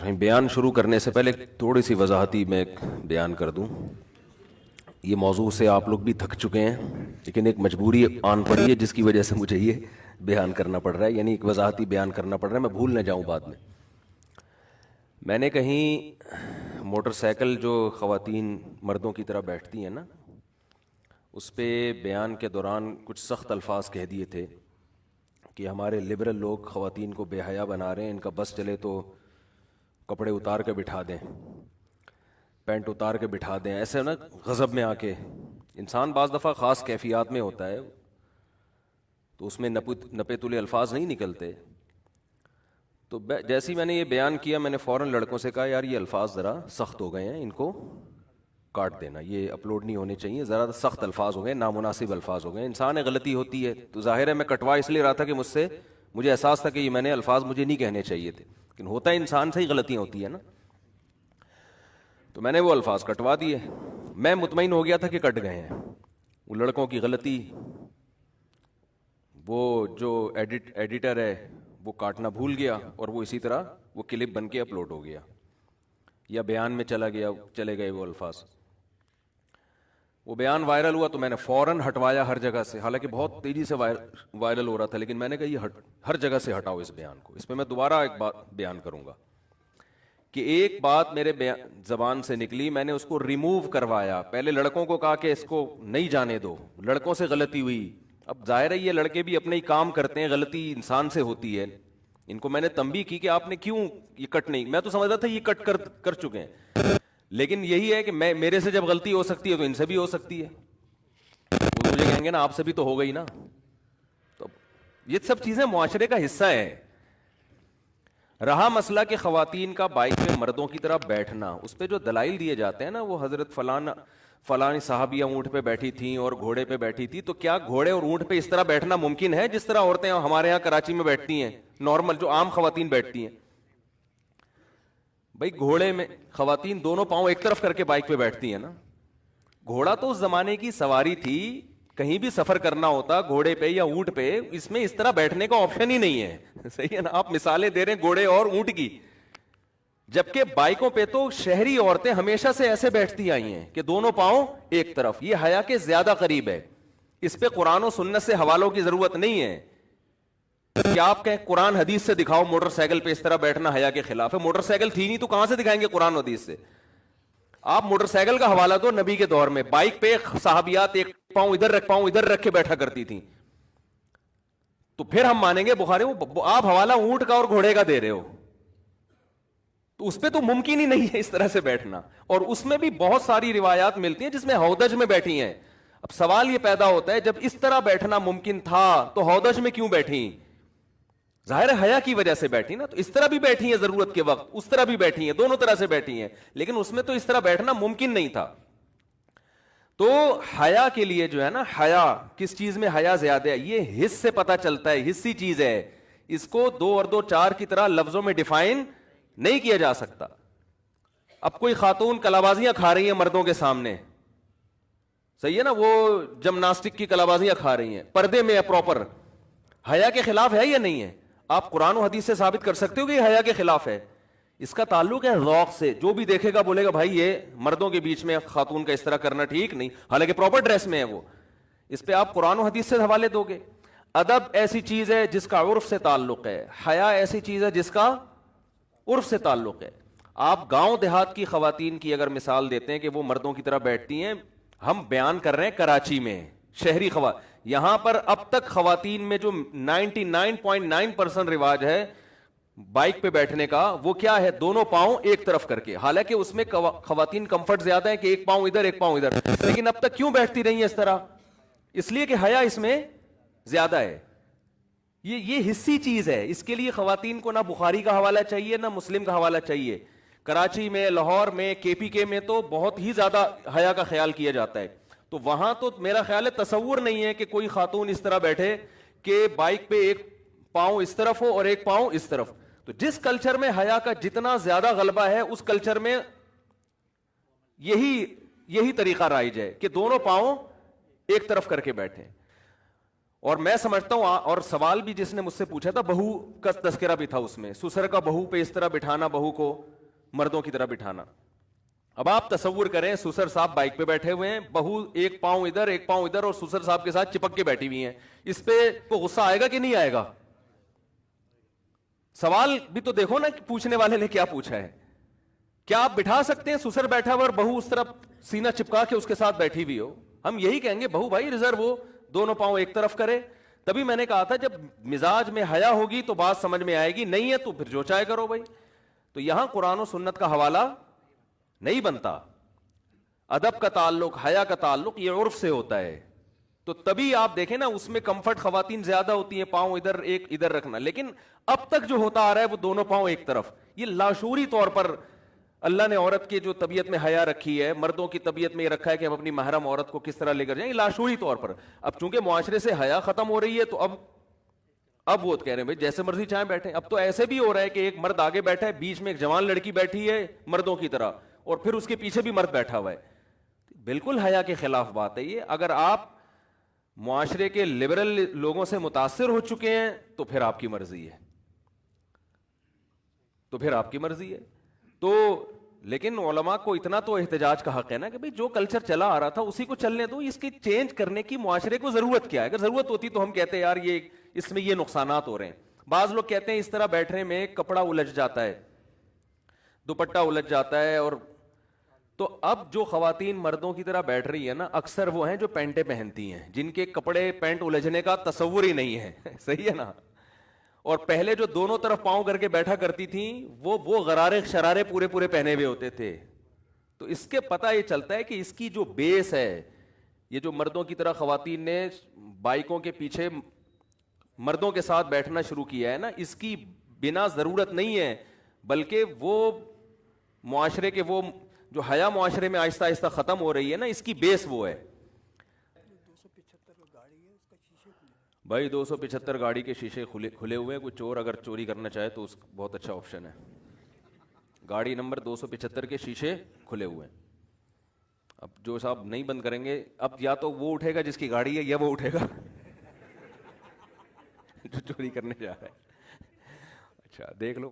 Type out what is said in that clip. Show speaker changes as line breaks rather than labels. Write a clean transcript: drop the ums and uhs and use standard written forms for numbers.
الرحیم۔ بیان شروع کرنے سے پہلے تھوڑی سی وضاحتی میں ایک بیان کر دوں۔ یہ موضوع سے آپ لوگ بھی تھک چکے ہیں، لیکن ایک مجبوری آن پڑی ہے جس کی وجہ سے مجھے یہ بیان کرنا پڑ رہا ہے، یعنی ایک وضاحتی بیان کرنا پڑ رہا ہے، میں بھول نہ جاؤں بعد میں۔ میں نے کہیں موٹر سائیکل جو خواتین مردوں کی طرح بیٹھتی ہیں نا، اس پہ بیان کے دوران کچھ سخت الفاظ کہہ دیے تھے کہ ہمارے لبرل لوگ خواتین کو بے حیا بنا رہے ہیں، ان کا بس چلے تو کپڑے اتار کے بٹھا دیں، پینٹ اتار کے بٹھا دیں، ایسے نا غضب میں آ کے۔ انسان بعض دفعہ خاص کیفیات میں ہوتا ہے تو اس میں نپے تلے الفاظ نہیں نکلتے۔ تو جیسے ہی میں نے یہ بیان کیا، میں نے فوراً لڑکوں سے کہا یار یہ الفاظ ذرا سخت ہو گئے ہیں، ان کو کاٹ دینا، یہ اپلوڈ نہیں ہونے چاہیے، ذرا سخت الفاظ ہو گئے، نامناسب الفاظ ہو گئے۔ انسان غلطی ہوتی ہے تو ظاہر ہے میں کٹوا اس لیے رہا تھا کہ مجھے احساس تھا کہ یہ میں نے الفاظ مجھے نہیں کہنے چاہیے تھے، لیکن ہوتا ہے انسان سے ہی غلطیاں ہوتی ہے نا۔ تو میں نے وہ الفاظ کٹوا دیے، میں مطمئن ہو گیا تھا کہ کٹ گئے ہیں۔ وہ لڑکوں کی غلطی، وہ جو ایڈیٹر ہے وہ کاٹنا بھول گیا اور وہ اسی طرح وہ کلپ بن کے اپلوڈ ہو گیا یا بیان میں چلے گئے وہ الفاظ۔ وہ بیان وائرل ہوا تو میں نے فوراً ہٹوایا ہر جگہ سے، حالانکہ بہت تیزی سے وائرل ہو رہا تھا، لیکن میں نے کہا یہ ہر جگہ سے ہٹاؤ اس بیان کو۔ اس پہ میں دوبارہ ایک بات بیان کروں گا کہ ایک بات میرے زبان سے نکلی، میں نے اس کو ریموو کروایا۔ پہلے لڑکوں کو کہا کہ اس کو نہیں جانے دو، لڑکوں سے غلطی ہوئی۔ اب ظاہر ہے یہ لڑکے بھی اپنے ہی کام کرتے ہیں، غلطی انسان سے ہوتی ہے۔ ان کو میں نے تنبیہ کی کہ آپ نے کیوں یہ کٹ نہیں، میں تو سمجھ رہا تھا یہ کٹ کر چکے ہیں، لیکن یہی ہے کہ میرے سے جب غلطی ہو سکتی ہے تو ان سے بھی ہو سکتی ہے۔ وہ مجھے کہیں گے نا آپ سے بھی تو ہو گئی نا۔ تو یہ سب چیزیں معاشرے کا حصہ ہے۔ رہا مسئلہ کہ خواتین کا بائک پہ مردوں کی طرح بیٹھنا، اس پہ جو دلائل دیے جاتے ہیں نا، وہ حضرت فلاں صحابیہ اونٹ پہ بیٹھی تھیں اور گھوڑے پہ بیٹھی تھی، تو کیا گھوڑے اور اونٹ پہ اس طرح بیٹھنا ممکن ہے جس طرح عورتیں ہمارے یہاں کراچی میں بیٹھتی ہیں، نارمل جو عام خواتین بیٹھتی ہیں؟ بھائی گھوڑے میں خواتین دونوں پاؤں ایک طرف کر کے بائک پہ بیٹھتی ہیں نا۔ گھوڑا تو اس زمانے کی سواری تھی، کہیں بھی سفر کرنا ہوتا گھوڑے پہ یا اونٹ پہ، اس میں اس طرح بیٹھنے کا آپشن ہی نہیں ہے، صحیح ہے نا؟ آپ مثالیں دے رہے ہیں گھوڑے اور اونٹ کی، جبکہ بائکوں پہ تو شہری عورتیں ہمیشہ سے ایسے بیٹھتی آئی ہیں کہ دونوں پاؤں ایک طرف۔ یہ حیا کے زیادہ قریب ہے، اس پہ قرآن و سنت سے حوالوں کی ضرورت نہیں ہے کہ آپ کہیں قرآن حدیث سے دکھاؤ موٹر سائیکل پہ اس طرح بیٹھنا حیا کے خلاف ہے۔ موٹر سائیکل تھی نہیں تو کہاں سے دکھائیں گے قرآن و حدیث سے؟ آپ موٹر سائیکل کا حوالہ دو نبی کے دور میں، بائک پہ صحابیات ایک پاؤں ادھر رکھ کے بیٹھا کرتی تھیں، تو پھر ہم مانیں گے بخاری۔ آپ حوالہ اونٹ کا اور گھوڑے کا دے رہے ہو، تو اس پہ تو ممکن ہی نہیں ہے اس طرح سے بیٹھنا، اور اس میں بھی بہت ساری روایات ملتی ہیں جس میں ہودج میں بیٹھی ہیں۔ اب سوال یہ پیدا ہوتا ہے جب اس طرح بیٹھنا ممکن تھا تو ہودج میں کیوں بیٹھی؟ ظاہر ہے حیا کی وجہ سے بیٹھی نا۔ تو اس طرح بھی بیٹھی ہیں ضرورت کے وقت، اس طرح بھی بیٹھی ہیں، دونوں طرح سے بیٹھی ہیں، لیکن اس میں تو اس طرح بیٹھنا ممکن نہیں تھا۔ تو حیا کے لیے جو ہے نا، حیا کس چیز میں حیا زیادہ ہے، یہ حس سے پتہ چلتا ہے، حسی چیز ہے، اس کو 2 اور 2 4 کی طرح لفظوں میں ڈیفائن نہیں کیا جا سکتا۔ اب کوئی خاتون کلابازیاں کھا رہی ہیں مردوں کے سامنے، صحیح ہے نا، وہ جمناسٹک کی کلابازیاں کھا رہی ہیں، پردے میں ہے پراپر، حیا کے خلاف ہے یا نہیں ہے؟ آپ قرآن و حدیث سے ثابت کر سکتے ہو کہ یہ حیا کے خلاف ہے؟ اس کا تعلق ہے ذوق سے، جو بھی دیکھے گا بولے گا بھائی یہ مردوں کے بیچ میں خاتون کا اس طرح کرنا ٹھیک نہیں، حالانکہ پراپر ڈریس میں ہے وہ۔ اس پہ آپ قرآن و حدیث سے حوالے دو گے۔ ادب ایسی چیز ہے جس کا عرف سے تعلق ہے، حیا ایسی چیز ہے جس کا عرف سے تعلق ہے۔ آپ گاؤں دیہات کی خواتین کی اگر مثال دیتے ہیں کہ وہ مردوں کی طرح بیٹھتی ہیں، ہم بیان کر رہے ہیں کراچی میں شہری یہاں پر اب تک خواتین میں جو 99.9% رواج ہے بائک پہ بیٹھنے کا، وہ کیا ہے؟ دونوں پاؤں ایک طرف کر کے۔ حالانکہ اس میں خواتین کمفرٹ زیادہ ہے کہ ایک پاؤں ادھر ایک پاؤں ادھر، لیکن اب تک کیوں بیٹھتی رہی ہیں اس طرح؟ اس لیے کہ حیا اس میں زیادہ ہے۔ یہ حصی چیز ہے، اس کے لیے خواتین کو نہ بخاری کا حوالہ چاہیے نہ مسلم کا حوالہ چاہیے۔ کراچی میں، لاہور میں، KPK میں تو بہت ہی زیادہ حیا کا خیال کیا جاتا ہے، تو وہاں تو میرا خیال ہے تصور نہیں ہے کہ کوئی خاتون اس طرح بیٹھے کہ بائک پہ ایک پاؤں اس طرف ہو اور ایک پاؤں اس طرف۔ تو جس کلچر میں حیا کا جتنا زیادہ غلبہ ہے اس کلچر میں یہی طریقہ رائج ہے کہ دونوں پاؤں ایک طرف کر کے بیٹھیں۔ اور میں سمجھتا ہوں اور سوال بھی جس نے مجھ سے پوچھا تھا بہو کا تذکرہ بھی تھا اس میں, سسر کا بہو پہ اس طرح بٹھانا, بہو کو مردوں کی طرح بٹھانا. اب آپ تصور کریں سسر صاحب بائک پہ بیٹھے ہوئے ہیں, بہو ایک پاؤں ادھر ایک پاؤں ادھر, اور سسر صاحب کے ساتھ چپک کے بیٹھی ہوئی ہیں, اس پہ کو غصہ آئے گا کہ نہیں آئے گا؟ سوال بھی تو دیکھو نا کہ پوچھنے والے نے کیا پوچھا ہے. کیا آپ بٹھا سکتے ہیں سسر بیٹھا ہوا اور بہو اس طرف سینہ چپکا کے اس کے ساتھ بیٹھی ہوئی ہو؟ ہم یہی کہیں گے بہو بھائی ریزرو ہو, دونوں پاؤں ایک طرف کرے. تبھی میں نے کہا تھا جب مزاج میں حیا ہوگی تو بات سمجھ میں آئے گی, نہیں ہے تو پھر جو چاہے کرو بھائی. تو یہاں قرآن و سنت کا حوالہ نہیں بنتا. ادب کا تعلق, حیا کا تعلق یہ عرف سے ہوتا ہے. تو تبھی آپ دیکھیں نا اس میں کمفرٹ خواتین زیادہ ہوتی ہیں, پاؤں ادھر ایک ادھر رکھنا. لیکن اب تک جو ہوتا آ رہا ہے وہ دونوں پاؤں ایک طرف, یہ لاشعوری طور پر اللہ نے عورت کی جو طبیعت میں حیا رکھی ہے, مردوں کی طبیعت میں یہ رکھا ہے کہ ہم اپنی محرم عورت کو کس طرح لے کر جائیں, یہ لاشعوری طور پر. اب چونکہ معاشرے سے حیا ختم ہو رہی ہے تو اب وہ کہہ رہے ہیں بھائی جیسے مرضی چاہیں بیٹھیں. اب تو ایسے بھی ہو رہا ہے کہ ایک مرد آگے بیٹھا ہے, بیچ میں ایک جوان لڑکی بیٹھی ہے مردوں کی طرح, اور پھر اس کے پیچھے بھی مرد بیٹھا ہوا ہے. بالکل حیا کے خلاف بات ہے یہ. اگر آپ معاشرے کے لبرل لوگوں سے متاثر ہو چکے ہیں تو پھر آپ کی مرضی ہے, تو لیکن علماء کو اتنا تو احتجاج کا حق ہے نا کہ بھئی جو کلچر چلا آ رہا تھا اسی کو چلنے دو, اس کی چینج کرنے کی معاشرے کو ضرورت کیا ہے؟ اگر ضرورت ہوتی تو ہم کہتے ہیں یار یہ اس میں یہ نقصانات ہو رہے ہیں. بعض لوگ کہتے ہیں اس طرح بیٹھنے میں کپڑا الجھ جاتا ہے, دوپٹہ الجھ جاتا ہے. اور تو اب جو خواتین مردوں کی طرح بیٹھ رہی ہے نا, اکثر وہ ہیں جو پینٹیں پہنتی ہیں, جن کے کپڑے پینٹ الجھنے کا تصور ہی نہیں ہے. صحیح ہے نا؟ اور پہلے جو دونوں طرف پاؤں کر کے بیٹھا کرتی تھیں وہ غرارے شرارے پورے پورے پہنے ہوئے ہوتے تھے. تو اس کے پتہ یہ چلتا ہے کہ اس کی جو بیس ہے, یہ جو مردوں کی طرح خواتین نے بائکوں کے پیچھے مردوں کے ساتھ بیٹھنا شروع کیا ہے نا, اس کی بنا ضرورت نہیں ہے, بلکہ وہ معاشرے کے وہ جو حیا معاشرے میں آہستہ آہستہ ختم ہو رہی ہے نا, اس کی بیس وہ ہے. بھائی 275 گاڑی کے شیشے کھلے ہوئے ہیں, کوئی چور اگر چوری کرنا چاہے تو اس بہت اچھا آپشن ہے. گاڑی نمبر 275 کے شیشے کھلے ہوئے ہیں. اب جو صاحب نہیں بند کریں گے, اب یا تو وہ اٹھے گا جس کی گاڑی ہے, یا وہ اٹھے گا جو چوری کرنے جا رہا ہے. اچھا دیکھ لو.